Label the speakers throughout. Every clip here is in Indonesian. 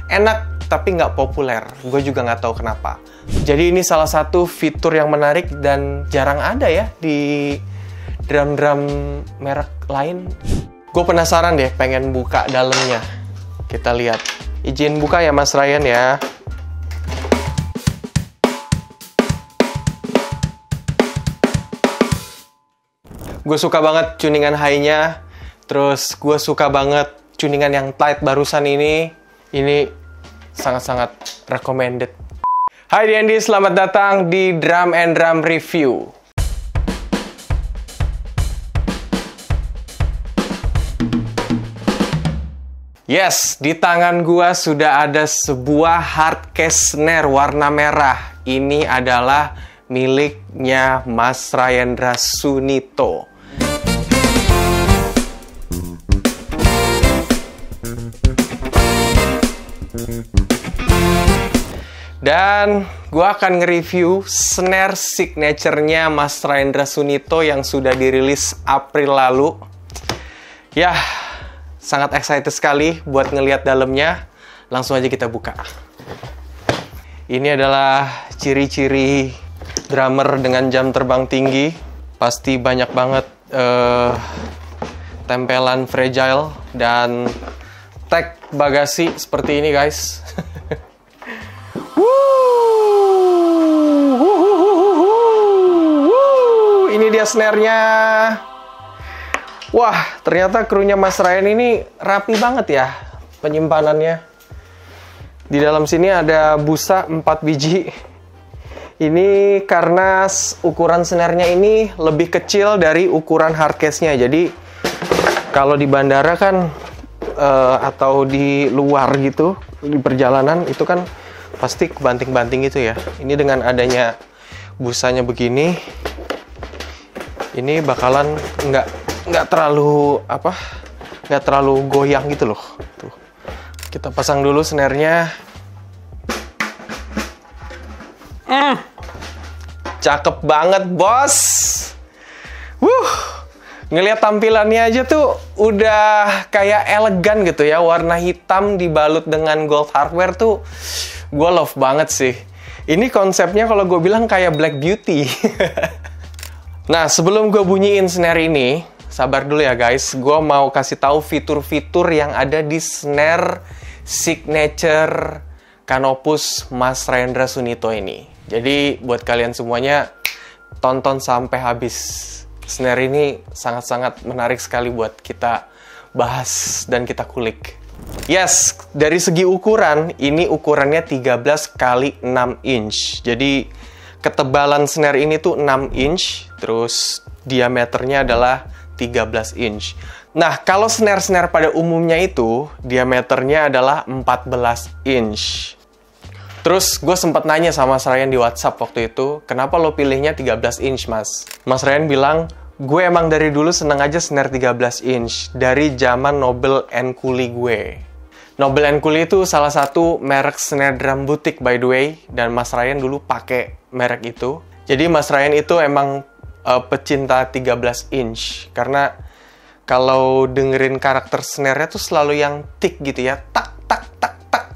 Speaker 1: enak tapi nggak populer. Gue juga nggak tahu kenapa. Jadi ini salah satu fitur yang menarik dan jarang ada ya di drum-drum merek lain. Gue penasaran deh, pengen buka dalamnya. Kita lihat. Izin buka ya Mas Ryan ya. Gue suka banget tuningan high-nya. Terus gue suka banget tuningan yang tight barusan ini. Ini sangat-sangat recommended. Hai Dendi, selamat datang di Drum and Drum Review. Yes, di tangan gua sudah ada sebuah hardcase snare warna merah. Ini adalah miliknya Mas Rayendra Sunito. Dan gua akan nge-review snare signature-nya Mas Rayendra Sunito yang sudah dirilis April lalu. Yah, sangat excited sekali buat ngelihat dalamnya. Langsung aja kita buka. Ini adalah ciri-ciri drummer dengan jam terbang tinggi. Pasti banyak banget tempelan fragile dan tag bagasi seperti ini guys. Ini dia snare-nya. Wah, ternyata krunya Mas Ryan ini rapi banget ya penyimpanannya. Di dalam sini ada busa 4 biji. Ini karena ukuran snare-nya ini lebih kecil dari ukuran hardcase-nya. Jadi kalau di bandara kan atau di luar gitu, di perjalanan itu kan pasti kebanting-banting gitu ya. Ini dengan adanya busanya begini, ini bakalan nggak terlalu nggak terlalu goyang gitu loh. Tuh, kita pasang dulu snare-nya. Cakep banget bos. Ngelihat tampilannya aja tuh udah kayak elegan gitu ya. Warna hitam dibalut dengan gold hardware tuh gue love banget sih. Ini konsepnya kalau gue bilang kayak Black Beauty. Nah, sebelum gue bunyiin snare ini, sabar dulu ya guys. Gue mau kasih tahu fitur-fitur yang ada di snare signature Canopus Mas Rayendra Sunito ini. Jadi buat kalian semuanya, tonton sampai habis. Snare ini sangat-sangat menarik sekali buat kita bahas dan kita kulik. Yes, dari segi ukuran, ini ukurannya 13 x 6 inch. Jadi ketebalan snare ini tuh 6 inch, terus diameternya adalah 13 inch. Nah, kalau snare-snare pada umumnya itu, diameternya adalah 14 inch. Terus gue sempat nanya sama Mas Ryan di WhatsApp waktu itu, kenapa lo pilihnya 13 inch mas? Mas Ryan bilang, gue emang dari dulu seneng aja snare 13 inch, dari zaman Noble & Cooley gue. Noble & Cooley itu salah satu merek snare drum butik by the way, dan Mas Ryan dulu pakai merek itu. Jadi Mas Ryan itu emang pecinta 13 inch, karena kalau dengerin karakter snare-nya tuh selalu yang tick gitu ya, tak tak tak tak.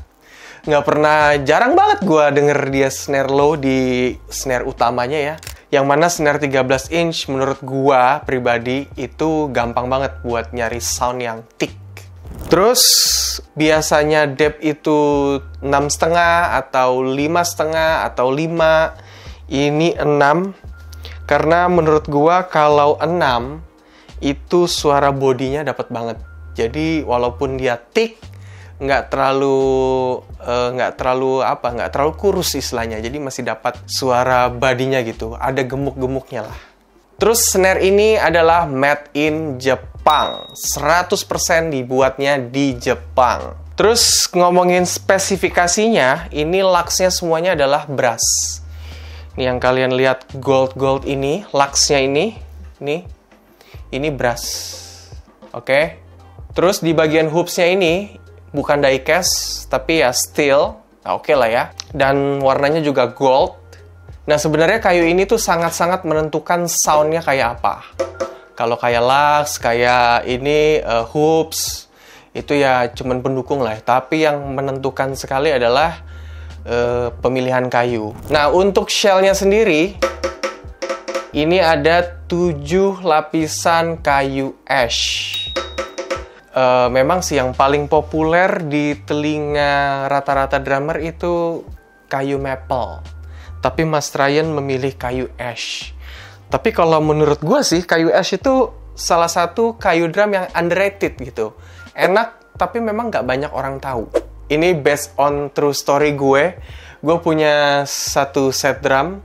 Speaker 1: Nggak pernah, jarang banget gue denger dia snare low di snare utamanya ya. Yang mana snare 13 inch menurut gue pribadi itu gampang banget buat nyari sound yang tick. Terus biasanya depth itu 6,5 atau 5,5 atau 5. Ini 6. Karena menurut gua kalau 6 itu suara bodinya dapat banget. Jadi walaupun dia thick, nggak terlalu kurus istilahnya. Jadi masih dapat suara badinya gitu. Ada gemuk-gemuknya lah. Terus snare ini adalah made in Jepang. 100% dibuatnya di Jepang. Terus ngomongin spesifikasinya, ini luxnya semuanya adalah brass. Ini yang kalian lihat gold ini, luxnya ini brass. Oke. Terus di bagian hoopsnya ini bukan diecast, tapi ya steel. Nah, oke lah ya. Dan warnanya juga gold. Nah, sebenarnya kayu ini tuh sangat-sangat menentukan soundnya kayak apa. Kalau kayak lux, kayak ini hoops, itu ya cuman pendukung lah. Tapi yang menentukan sekali adalah pemilihan kayu. Nah, untuk shellnya sendiri, ini ada 7 lapisan kayu ash. Memang sih yang paling populer di telinga rata-rata drummer itu kayu maple. Tapi Mas Ryan memilih kayu ash. Tapi kalau menurut gue sih, kayu ash itu salah satu kayu drum yang underrated gitu. Enak, tapi memang nggak banyak orang tahu. Ini based on true story gue. Gue punya satu set drum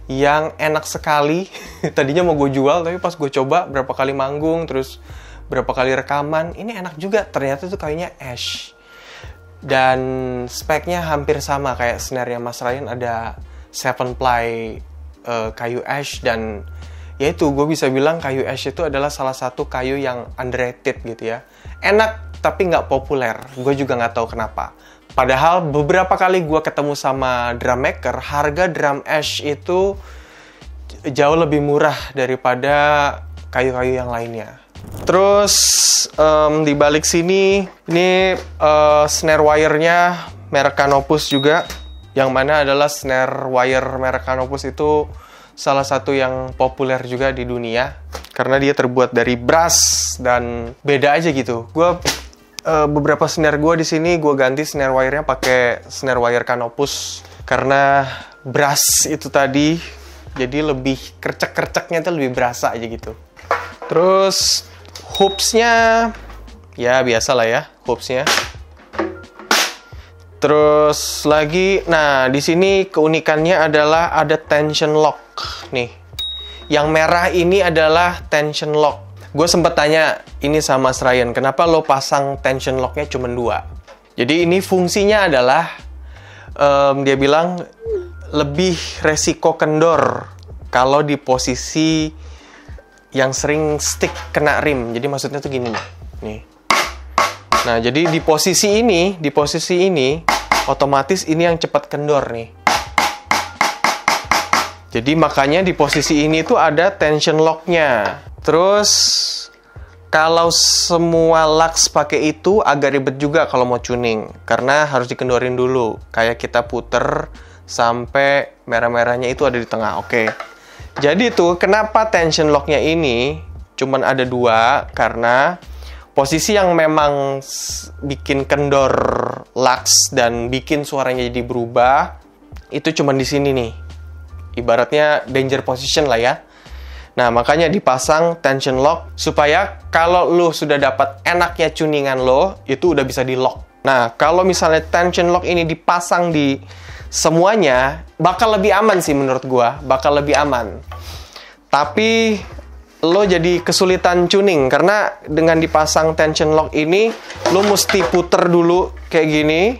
Speaker 1: yang enak sekali. Tadinya mau gue jual, tapi pas gue coba berapa kali manggung, terus berapa kali rekaman, ini enak juga. Ternyata tuh kayunya ash. Dan speknya hampir sama kayak snare-nya Mas Ryan, ada 7 ply kayu ash. Dan ya itu, gue bisa bilang kayu ash itu adalah salah satu kayu yang underrated gitu ya. Enak tapi nggak populer, gue juga nggak tahu kenapa. Padahal beberapa kali gue ketemu sama drum maker, harga drum ash itu jauh lebih murah daripada kayu-kayu yang lainnya. Terus di balik sini, ini snare wire-nya merek Canopus juga, yang mana adalah snare wire merek Canopus itu salah satu yang populer juga di dunia karena dia terbuat dari brass dan beda aja gitu. Gue beberapa snare gue di sini gue ganti snare wire-nya pakai snare wire Canopus karena brass itu tadi, jadi lebih kercek-kerceknya tuh lebih berasa aja gitu. Terus hoops-nya ya biasa lah ya, hoops-nya. Terus lagi, nah di sini keunikannya adalah ada tension lock nih. Yang merah ini adalah tension lock. Gue sempet tanya ini sama Mas Ryan, kenapa lo pasang tension locknya cuma 2? Jadi ini fungsinya adalah, dia bilang lebih resiko kendor kalau di posisi yang sering stick kena rim. Jadi maksudnya tuh gini nih. Nah, jadi di posisi ini otomatis ini yang cepat kendor nih. Jadi makanya di posisi ini tuh ada tension lock-nya. Terus kalau semua lux pakai itu agak ribet juga kalau mau tuning, karena harus dikendorin dulu. Kayak kita puter sampai merah-merahnya itu ada di tengah. Oke. Jadi tuh kenapa tension lock-nya ini cuman ada 2, karena posisi yang memang bikin kendor lux dan bikin suaranya jadi berubah itu cuman di sini nih. Ibaratnya danger position lah ya. Nah, makanya dipasang tension lock supaya kalau lo sudah dapat enaknya tuningan lo, itu udah bisa di lock. Nah, kalau misalnya tension lock ini dipasang di semuanya, bakal lebih aman sih menurut gua, bakal lebih aman. Tapi lo jadi kesulitan tuning karena dengan dipasang tension lock ini, lo mesti puter dulu kayak gini,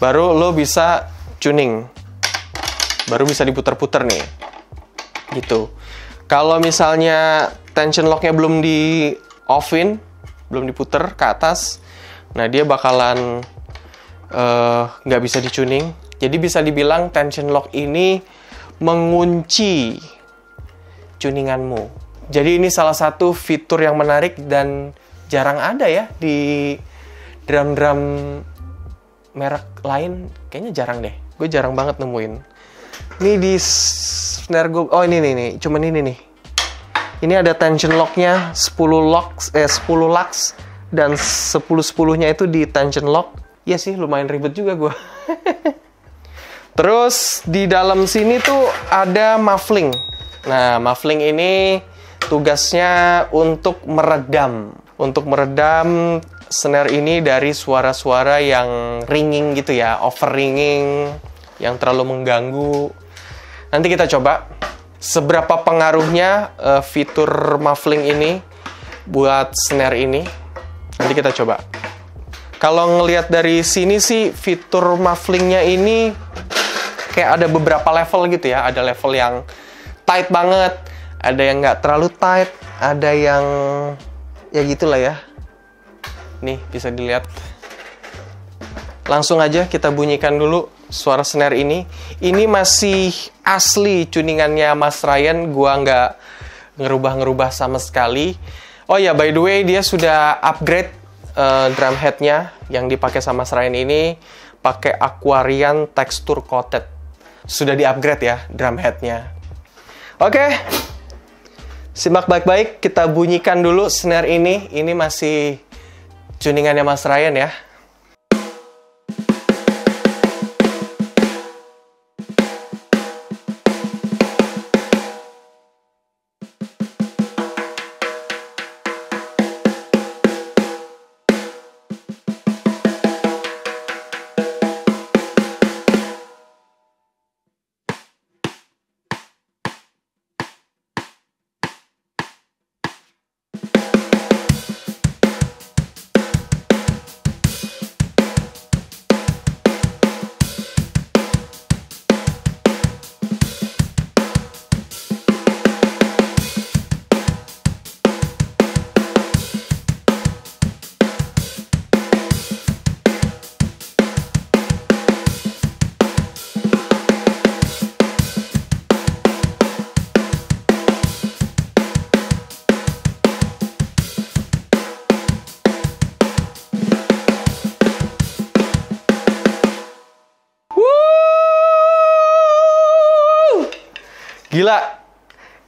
Speaker 1: baru lo bisa tuning. Baru bisa diputer-puter nih. Gitu. Kalau misalnya tension lock-nya belum di off-in, belum diputer ke atas, nah dia bakalan nggak bisa di-tuning. Jadi bisa dibilang tension lock ini mengunci tuninganmu. Jadi ini salah satu fitur yang menarik dan jarang ada ya di drum-drum merek lain. Kayaknya jarang deh. Gue jarang banget nemuin. Ini di snare gue, oh ini cuman ini nih. Ini ada tension lock-nya 10 lux dan 10-10-nya itu di tension lock. Iya sih, lumayan ribet juga gue. Terus di dalam sini tuh ada muffling. Nah, muffling ini tugasnya untuk meredam snare ini dari suara-suara yang ringing gitu ya, over ringing, yang terlalu mengganggu. Nanti kita coba seberapa pengaruhnya fitur muffling ini buat snare ini. Nanti kita coba. Kalau ngelihat dari sini sih fitur mufflingnya ini kayak ada beberapa level gitu ya. Ada level yang tight banget, ada yang nggak terlalu tight, ada yang ya gitulah ya. Nih bisa dilihat. Langsung aja kita bunyikan dulu suara snare ini. Ini masih asli tuningannya Mas Ryan, gua nggak ngerubah-ngerubah sama sekali. Oh ya, by the way, dia sudah upgrade drum headnya yang dipakai sama Mas Ryan ini pakai Aquarian texture coated. Sudah di-upgrade ya drum headnya. Oke. Simak baik-baik, kita bunyikan dulu snare ini. Ini masih tuningannya Mas Ryan ya. Gila,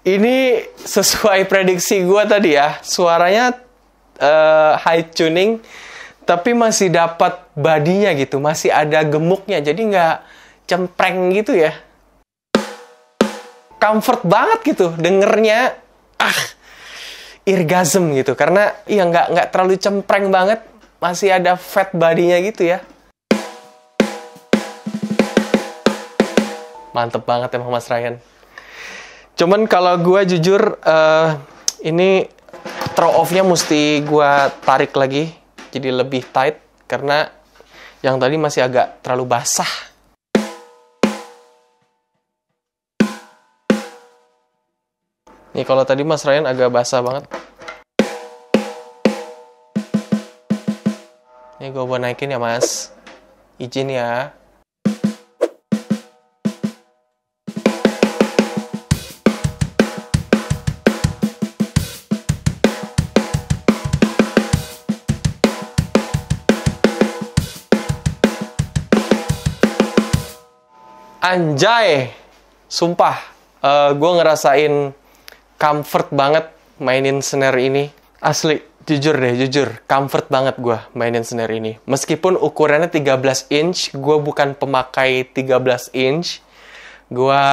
Speaker 1: ini sesuai prediksi gue tadi ya. Suaranya high tuning, tapi masih dapat badinya gitu. Masih ada gemuknya, jadi nggak cempreng gitu ya. Comfort banget gitu, dengernya orgasm gitu. Karena ya nggak terlalu cempreng banget, masih ada fat badinya gitu ya. Mantep banget emang Mas Ryan. Cuman kalau gue jujur, ini throw off-nya mesti gue tarik lagi. Jadi lebih tight, karena yang tadi masih agak terlalu basah. Nih kalau tadi Mas Ryan agak basah banget. Ini gue mau naikin ya Mas. Izin ya. Anjay, sumpah, gue ngerasain comfort banget mainin snare ini. Asli, jujur deh, jujur, comfort banget gue mainin snare ini. Meskipun ukurannya 13 inch, gue bukan pemakai 13 inch. Gue,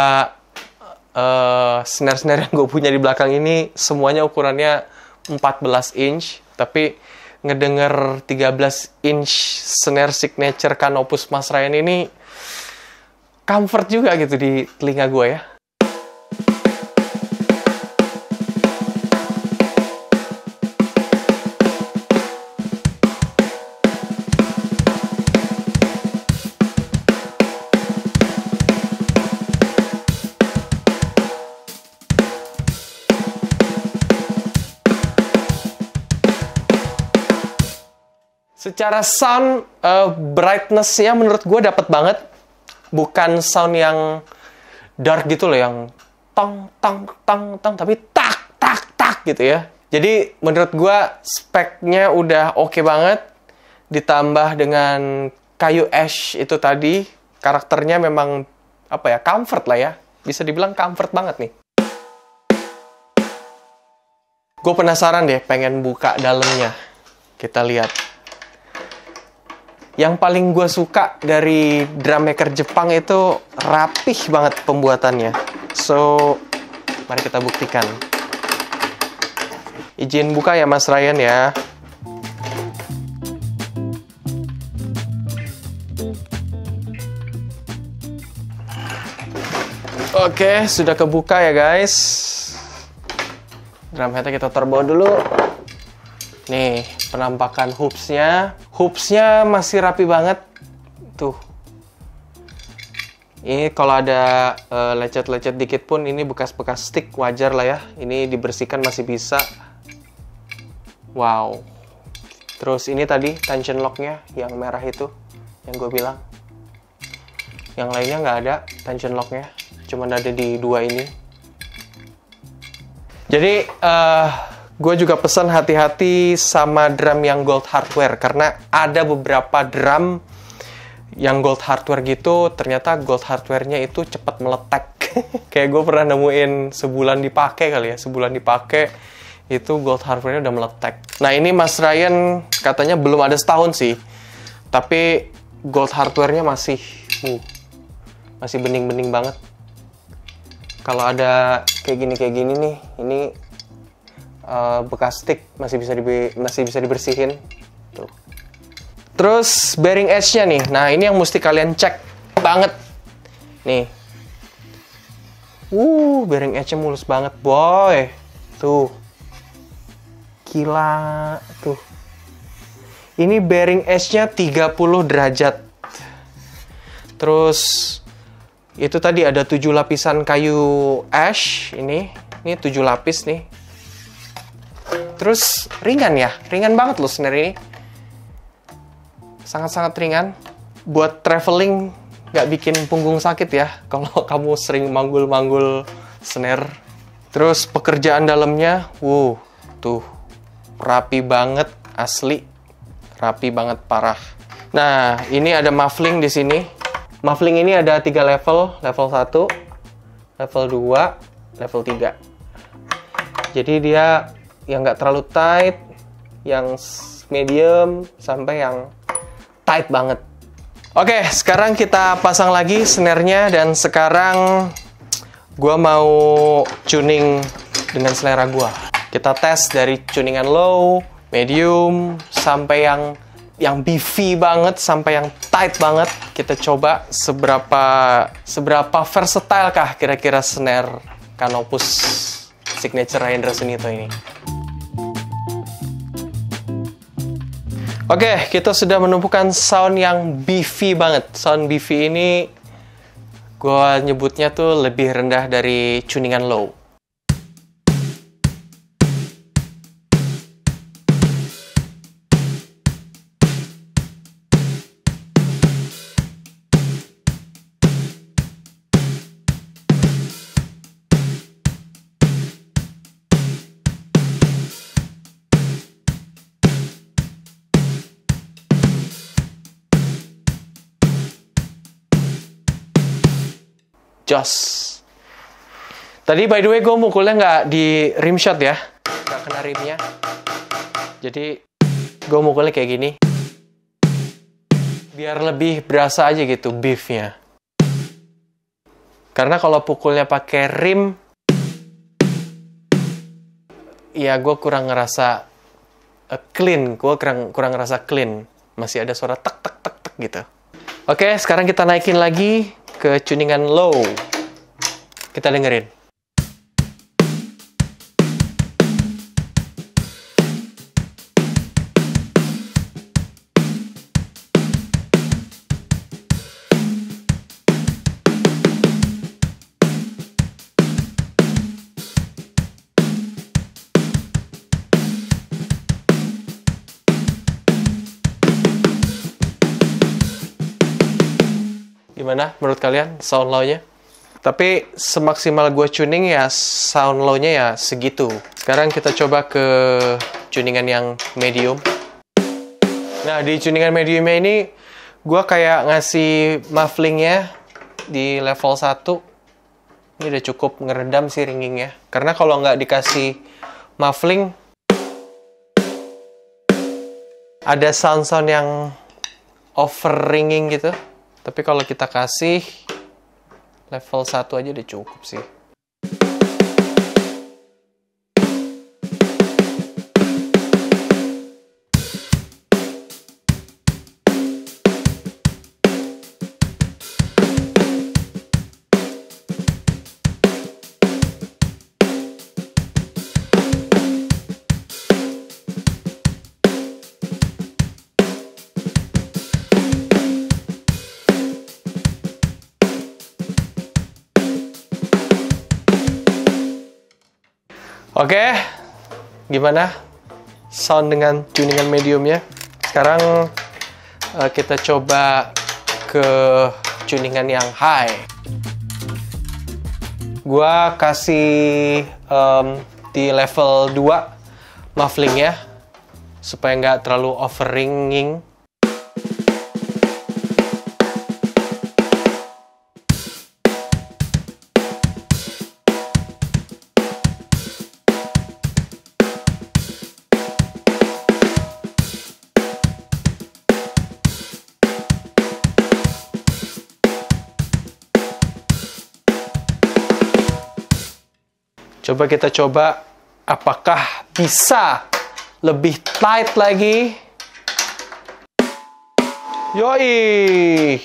Speaker 1: snare-snare yang gue punya di belakang ini, semuanya ukurannya 14 inch. Tapi ngedenger 13 inch snare signature Canopus Mas Ryan ini, comfort juga gitu di telinga gue ya. Secara sound, brightness-nya menurut gue dapet banget. Bukan sound yang dark gitu loh, yang tong, tong, tong, tong, tapi tak, tak, tak gitu ya. Jadi menurut gue speknya udah oke banget. Ditambah dengan kayu ash itu tadi, karakternya memang, apa ya, comfort lah ya. Bisa dibilang comfort banget nih. Gue penasaran deh, pengen buka dalamnya. Kita lihat. Yang paling gue suka dari drum maker Jepang itu rapih banget pembuatannya. So, mari kita buktikan. Izin buka ya Mas Ryan ya. Oke, sudah kebuka ya guys. Drum headnya kita taruh bawah dulu. Nih, penampakan hoopsnya. Hoopsnya masih rapi banget. Tuh. Ini kalau ada lecet-lecet dikit pun, ini bekas-bekas stick, wajar lah ya. Ini dibersihkan masih bisa. Wow. Terus ini tadi tension lock-nya yang merah itu, yang gue bilang. Yang lainnya nggak ada tension lock-nya. Cuman ada di dua ini. Jadi, gue juga pesan hati-hati sama drum yang gold hardware, karena ada beberapa drum yang gold hardware gitu, ternyata gold hardware-nya itu cepat meletek. Kayak gue pernah nemuin sebulan dipakai kali ya, sebulan dipakai itu gold hardware-nya udah meletek. Nah ini Mas Ryan katanya belum ada setahun sih, tapi gold hardware-nya masih bening-bening banget. Kalau ada kayak gini nih, ini bekas stick masih bisa dibersihin. Tuh. Terus bearing edge-nya nih. Nah, ini yang mesti kalian cek banget. Nih. Bearing edge-nya mulus banget, boy. Tuh. Gila, tuh. Ini bearing edge-nya 30 derajat. Terus itu tadi ada 7 lapisan kayu ash ini 7 lapis nih. Terus ringan ya, ringan banget loh snare ini. Sangat-sangat ringan. Buat traveling nggak bikin punggung sakit ya kalau kamu sering manggul-manggul snare. Terus pekerjaan dalamnya, tuh rapi banget, asli rapi banget parah. Nah, ini ada muffling di sini. Muffling ini ada 3 level, level 1, level 2, level 3. Jadi dia yang nggak terlalu tight, yang medium, sampai yang tight banget. Oke, sekarang kita pasang lagi snare-nya, dan sekarang gua mau tuning dengan selera gua. Kita tes dari tuningan low, medium, sampai yang beefy banget, sampai yang tight banget. Kita coba seberapa versatile kah kira-kira snare Canopus signature Hendra Sunito ini. Oke, kita sudah menemukan sound yang beefy banget. Sound beefy ini gue nyebutnya tuh lebih rendah dari tuningan low. Jos. Tadi by the way gue mukulnya nggak di rim shot ya, nggak kena rimnya. Jadi gue mukulnya kayak gini, biar lebih berasa aja gitu beefnya. Karena kalau pukulnya pakai rim, ya gue kurang ngerasa clean, kurang ngerasa clean. Masih ada suara tek tek tek tek gitu. Oke, sekarang kita naikin lagi ke tuningan low. Kita dengerin. Gimana menurut kalian sound low-nya? Tapi semaksimal gue tuning ya sound low-nya ya segitu. Sekarang kita coba ke tuningan yang medium. Nah, di tuningan mediumnya ini gue kayak ngasih mufflingnya di level 1. Ini udah cukup ngeredam sih ringingnya. Karena kalau nggak dikasih muffling, ada sound-sound yang over ringing gitu. Tapi kalau kita kasih level 1 aja udah cukup sih. Oke, gimana sound dengan tuningan mediumnya? Sekarang kita coba ke tuningan yang high. Gua kasih di level 2 mufflingnya supaya nggak terlalu overringing. Coba kita coba apakah bisa lebih tight lagi. Yoi!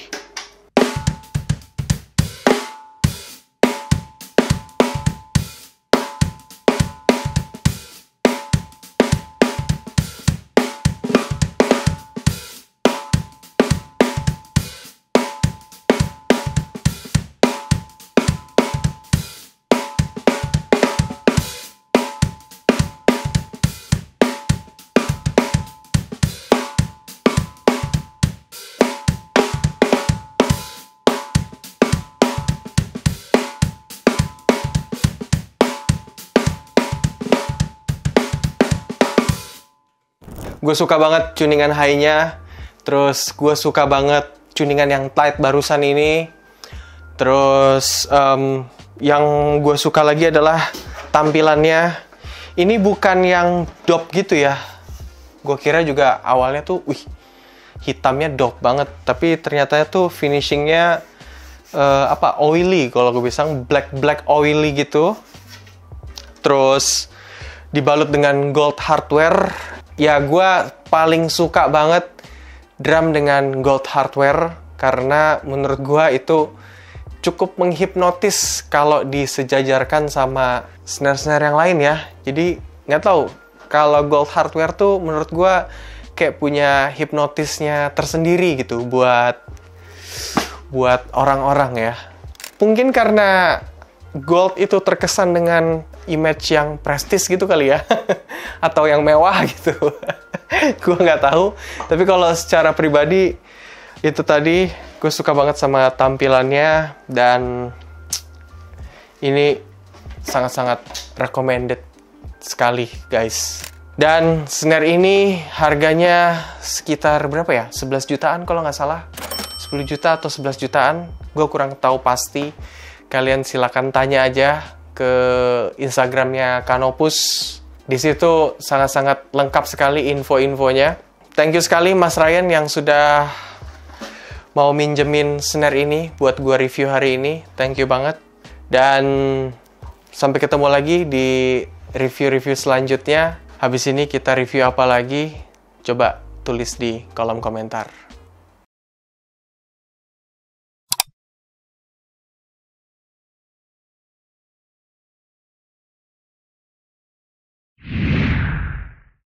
Speaker 1: Gue suka banget tuningan high-nya. Terus gue suka banget tuningan yang tight barusan ini. Terus yang gue suka lagi adalah tampilannya. Ini bukan yang dope gitu ya. Gue kira juga awalnya tuh, wih, hitamnya dope banget. Tapi ternyata tuh finishingnya oily. Kalau gue bilang black oily gitu. Terus dibalut dengan gold hardware. Ya, gue paling suka banget drum dengan gold hardware karena menurut gue itu cukup menghipnotis kalau disejajarkan sama snare-snare yang lain ya. Jadi nggak tahu, kalau gold hardware tuh menurut gue kayak punya hipnotisnya tersendiri gitu buat orang-orang ya. Mungkin karena gold itu terkesan dengan image yang prestis gitu kali ya. Atau yang mewah gitu. Gue nggak tahu. Tapi kalau secara pribadi, itu tadi gue suka banget sama tampilannya. Dan ini sangat-sangat recommended sekali guys. Dan snare ini harganya sekitar berapa ya? 11 jutaan kalau nggak salah. 10 juta atau 11 jutaan. Gue kurang tahu pasti. Kalian silakan tanya aja ke Instagramnya Canopus. Di situ sangat-sangat lengkap sekali info-infonya. Thank you sekali Mas Ryan yang sudah mau minjemin snare ini buat gua review hari ini. Thank you banget. Dan sampai ketemu lagi di review-review selanjutnya. Habis ini kita review apa lagi? Coba tulis di kolom komentar.